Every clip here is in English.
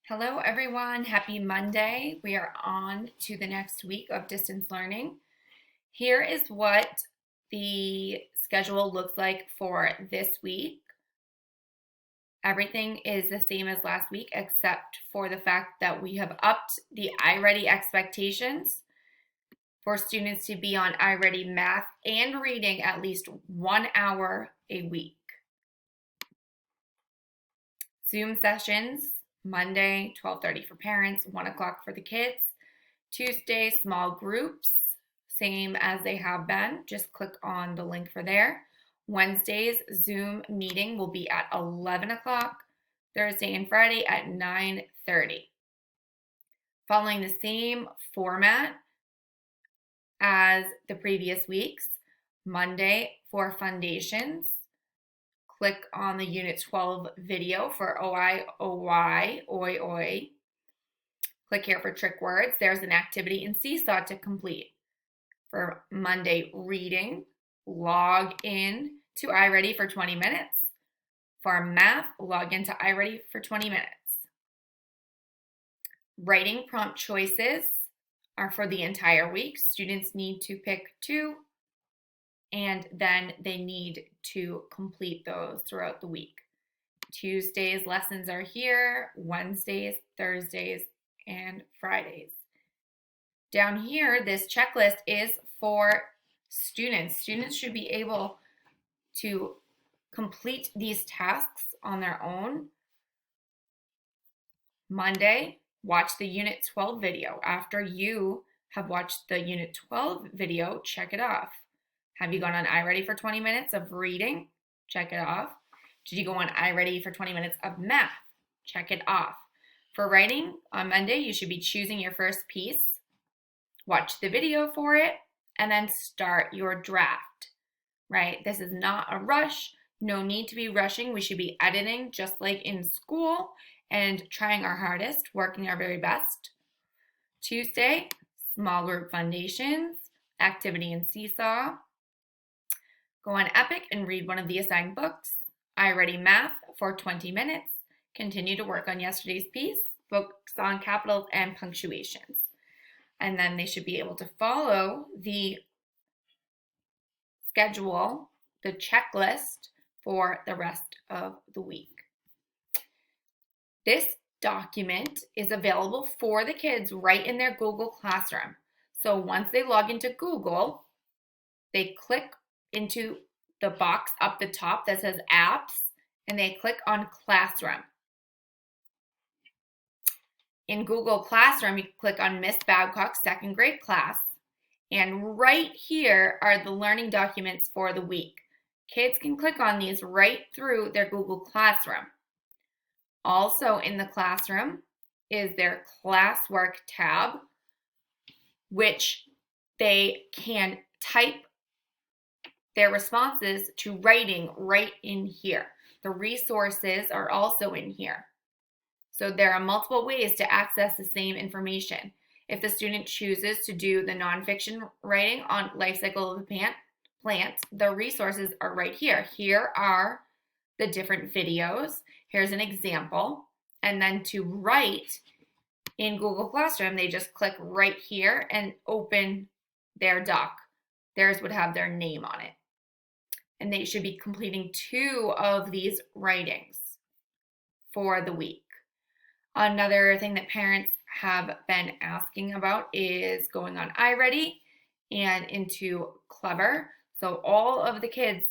Hello, everyone. Happy Monday. We are on to the next week of distance learning. Here is what the schedule looks like for this week. Everything is the same as last week, except for the fact that we have upped the iReady expectations for students to be on iReady math and reading at least 1 hour a week. Zoom sessions, Monday, 12:30 for parents, 1 o'clock for the kids. Tuesday, small groups, same as they have been. Just click on the link for there. Wednesday's Zoom meeting will be at 11 o'clock. Thursday and Friday at 9:30. Following the same format as the previous weeks. Monday for foundations. Click on the Unit 12 video for OI, OY, OI, OI. Click here for trick words. There's an activity in Seesaw to complete. For Monday reading, log in to iReady for 20 minutes. For math, log into iReady for 20 minutes. Writing prompt choices are for the entire week. Students need to pick 2, and then they need to complete those throughout the week. Tuesdays lessons are here, Wednesdays, Thursdays, and Fridays. Down here, this checklist is for students. Students should be able to complete these tasks on their own. Monday, watch the Unit 12 video. After you have watched the Unit 12 video, check it off. Have you gone on iReady for 20 minutes of reading? Check it off. Did you go on iReady for 20 minutes of math? Check it off. For writing, on Monday, you should be choosing your first piece, watch the video for it, and then start your draft, right? This is not a rush. No need to be rushing. We should be editing just like in school and trying our hardest, working our very best. Tuesday, small group foundations, activity in Seesaw. Go on Epic and read one of the assigned books. iReady Math for 20 minutes. Continue to work on yesterday's piece. Focus on capitals and punctuations. And then they should be able to follow the schedule, the checklist for the rest of the week. This document is available for the kids right in their Google Classroom. So once they log into Google, they click into the box up the top that says apps, and they click on Classroom. In Google Classroom, you click on Miss Babcock's second grade class, and right here are the learning documents for the week. Kids can click on these right through their Google Classroom. Also in the classroom is their classwork tab, which they can type their responses to writing right in here. The resources are also in here. So there are multiple ways to access the same information. If the student chooses to do the nonfiction writing on life cycle of the plants, the resources are right here. Here are the different videos. Here's an example. And then to write in Google Classroom, they just click right here and open their doc. Theirs would have their name on it. And they should be completing 2 of these writings for the week. Another thing that parents have been asking about is going on iReady and into Clever. So all of the kids'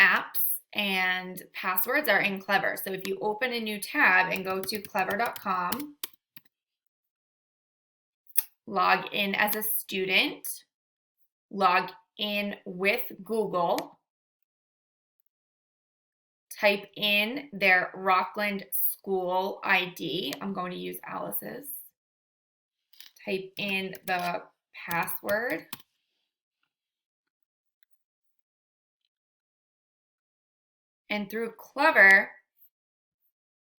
apps and passwords are in Clever. So if you open a new tab and go to clever.com, log in as a student, log in with Google, type in their Rockland school ID. I'm going to use Alice's. Type in the password. And through Clever,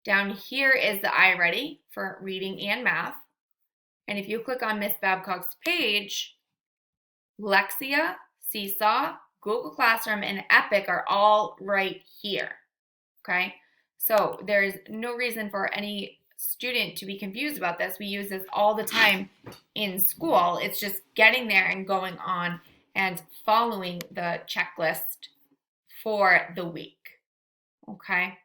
down here is the iReady for reading and math. And if you click on Miss Babcock's page, Lexia, Seesaw, Google Classroom, and Epic are all right here. Okay, So there's no reason for any student to be confused about this. We use this all the time in school. It's just getting there and going on and following the checklist for the week. Okay.